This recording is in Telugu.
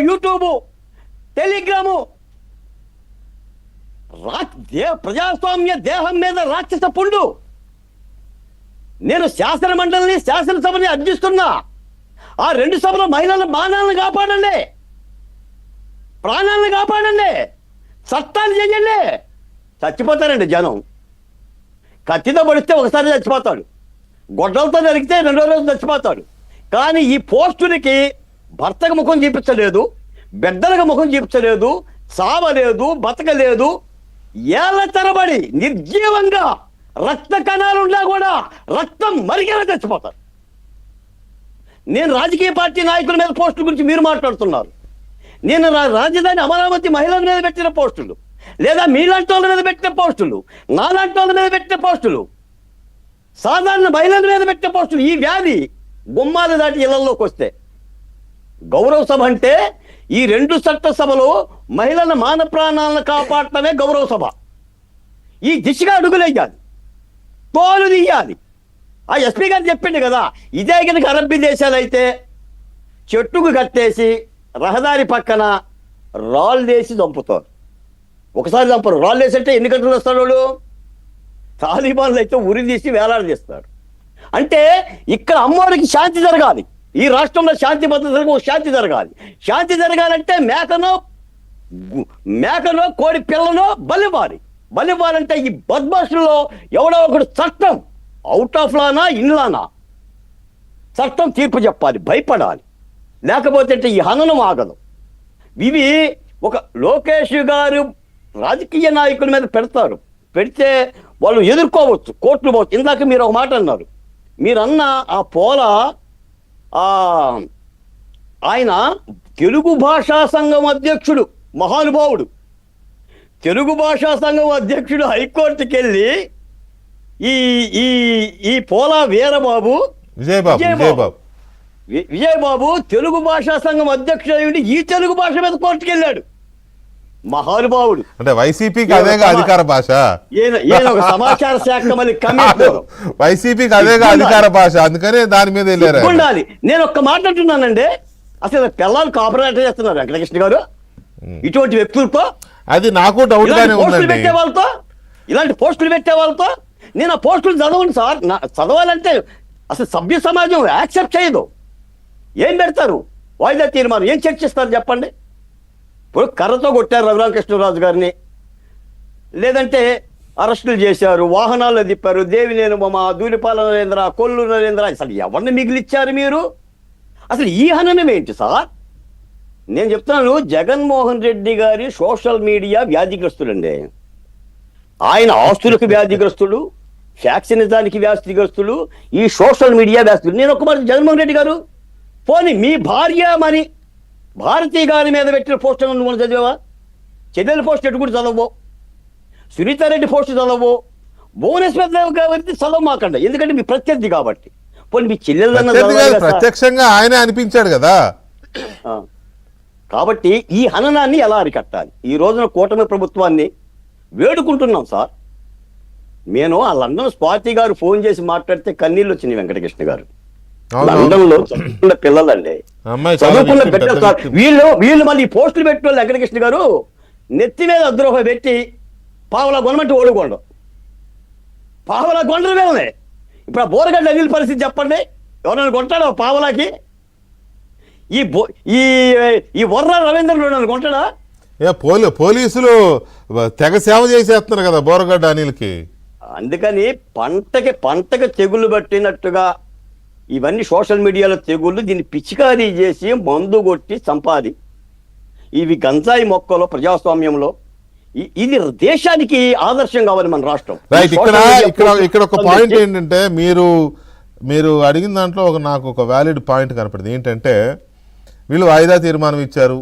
యూట్యూబ్, టెలిగ్రాము, ప్రజాస్వామ్య దేహం మీద రాక్షస పుండు. నేను శాసన మండలిని, శాసనసభని అర్జిస్తున్నా. ఆ రెండు సభలో మహిళల మానాలను కాపాడండి, ప్రాణాలను కాపాడండి, చట్టాలు చేయండి. చచ్చిపోతారండి జనం. కత్తితో పడిస్తే ఒకసారి చచ్చిపోతాడు, గొడ్డలతో నరికితే రెండో రోజు చచ్చిపోతాడు. కానీ ఈ పోస్టులకి భర్తకు ముఖం చూపించలేదు, బిడ్డలకు ముఖం చూపించలేదు, చావలేదు, బతకలేదు. ఏళ్ల తరబడి నిర్జీవంగా రక్త కణాలున్నా కూడా రక్తం మరిగేలా చచ్చిపోతారు. నేను రాజకీయ పార్టీ నాయకుల మీద పోస్టుల గురించి మీరు మాట్లాడుతున్నారు. నేను రాజధాని అమరావతి మహిళల మీద పెట్టిన పోస్టులు, లేదా మీలాంటి వాళ్ళ మీద పెట్టిన పోస్టులు, నాలాంటి వాళ్ళ మీద పెట్టిన పోస్టులు, సాధారణ మహిళల మీద పెట్టిన పోస్టులు, ఈ వ్యాధి గుమ్మాలు దాటి ఇళ్లలోకి వస్తే గౌరవ సభ అంటే ఈ రెండు చట్టసభలు మహిళల మాన ప్రాణాలను కాపాడటమే గౌరవ సభ. ఈ దిశగా అడుగులేయాలి, తోలు తీయాలి. ఆ ఎస్పీ గారు చెప్పిండు కదా, ఇదే కనుక అరబ్బీ దేశాలు అయితే చెట్టుకు కట్టేసి రహదారి పక్కన రాళ్ళు వేసి చంపుతారు. ఒకసారి చంపరు, రాళ్ళు వేసి అంటే ఎన్ని గంటలు వస్తాడు వాడు. తాలిబాన్లు అయితే ఉరి తీసి వేలాడదీస్తాడు. అంటే ఇక్కడ అమ్మవారికి శాంతి జరగాలి, ఈ రాష్ట్రంలో శాంతి భద్రతలకు శాంతి జరగాలి. శాంతి జరగాలంటే మేకనో కోడి పిల్లనో బలివ్వాలంటే ఈ బద్మాషుల్లో ఎవడో ఒకడు చట్టం అవుట్ ఆఫ్ లానా ఇన్లానా చట్టం తీర్పు చెప్పాలి, భయపడాలి. లేకపోతే ఈ హననం ఆగదు. ఇవి ఒక లోకేష్ గారు రాజకీయ నాయకుల మీద పెడితే వాళ్ళు ఎదుర్కోవచ్చు, కోర్టులు పోవచ్చు. ఇందాక మీరు ఒక మాట అన్నారు, మీరన్న ఆ పోల ఆయన తెలుగు భాషా సంఘం అధ్యక్షుడు, మహానుభావుడు. తెలుగు భాషా సంఘం అధ్యక్షుడు హైకోర్టుకి వెళ్ళి ఈ పోలా వీరబాబు విజయబాబు తెలుగు భాషా సంఘం అధ్యక్షుడు ఈ తెలుగు భాష మీద కోర్టుకు వెళ్ళాడు. మహానుభావుడు. అంటే వైసీపీకి అదేగా అధికార భాష, ఒక సమాచార శాఖ మళ్ళీ కమిషనర్, వైసీపీకి అదేగా అధికార భాష, అందుకనే దాని మీద వెళ్ళారు. ఉండాలి. నేను ఒక్క మాట అంటున్నానండి, అసలు పిల్లలు కాపరేట్ చేస్తున్నారు వెంకటకృష్ణ గారు ఇటువంటి వ్యక్తులతో. అది నాకు డౌట్ గానే ఉందండి. ఇలాంటి పోస్టులు పెట్టే వాళ్ళతో నేను ఆ పోస్టులు చదవండి సార్. చదవాలంటే అసలు సభ్య సమాజం యాక్సెప్ట్ చేయదు. ఏం పెడతారు వాయిదా తీర్మానం, ఏం చర్చిస్తారు చెప్పండి. ఇప్పుడు కర్రతో కొట్టారు రఘురామకృష్ణరాజు గారిని, లేదంటే అరెస్టులు చేశారు, వాహనాల్లో తిప్పారు, దేవినేని ఉమ, దూలిపాల నరేంద్ర, కొల్లు నరేంద్ర, అసలు ఎవరిని మిగిలిచ్చారు మీరు? అసలు ఈ హననం ఏంటి సార్? నేను చెప్తున్నాను, జగన్మోహన్ రెడ్డి గారి సోషల్ మీడియా వ్యాధిగ్రస్తుడండి. ఆయన ఆస్తులకు వ్యాధిగ్రస్తుడు, ఫ్యాక్సినిజానికి వ్యాధిగ్రస్తుడు, ఈ సోషల్ మీడియా వ్యాధిస్తుడు. నేను ఒక మాట, జగన్మోహన్ రెడ్డి గారు పోనీ మీ భార్య మరి భారతీ గారి మీద పెట్టిన పోస్టులు నువ్వు చదివావా? చెల్లెల పోస్ట్ ఎటు కూడా చదవవు, సునీతారెడ్డి పోస్ట్ చదవవు, భువనేశ్వర్ గారి చదవమాకండి, ఎందుకంటే మీ ప్రత్యర్థి కాబట్టి. పోనీ మీ చెల్లెలన్నా ప్రత్యక్షంగా ఆయనే అనిపించాడు కదా. కాబట్టి ఈ హననాన్ని ఎలా అరికట్టాలి? ఈ రోజున కూటమి ప్రభుత్వాన్ని వేడుకుంటున్నాం సార్. నేను ఆ లండన్ స్వాతి గారు ఫోన్ చేసి మాట్లాడితే కన్నీళ్ళు వచ్చినాయి వెంకటకృష్ణ గారు. లండన్ లో చదువుకున్న పిల్లలండి, చదువుకున్న బిడ్డలు సార్. వీళ్ళు మళ్ళీ పోస్టులు పెట్టిన వాళ్ళు వెంకటకృష్ణ గారు నెత్తి మీద అద్రోహ పెట్టి పావలా కొనమంటే ఓడుకోండు, పావలా కొండలు మీద. ఇప్పుడు ఆ బోరగడ్డ అనిల్ పరిస్థితి చెప్పండి, ఎవరైనా కొంటాడా పావలాకి? ఈ వర్ర రవీంద్రుడు నన్ను కొంటాడా? పోలీసులు తెగ సేవ చేసేస్తున్నారు కదా బోరగడ్డ అనిల్కి. అందుకని పంటకి తెగులు పట్టినట్టుగా ఇవన్నీ సోషల్ మీడియాలో తెగుళ్ళు, దీన్ని పిచికారీ చేసి మందు కొట్టి చంపాలి. ఇవి గంజాయి మొక్కలు ప్రజాస్వామ్యంలో ఇది దేశానికి ఆదర్శం కావాలి మన రాష్ట్రం. రైట్. ఇక్కడ ఒక పాయింట్ ఏంటంటే, మీరు అడిగిన దాంట్లో నాకు ఒక వ్యాలిడ్ పాయింట్ కనపడింది. ఏంటంటే వీళ్ళు వాయిదా తీర్మానం ఇచ్చారు,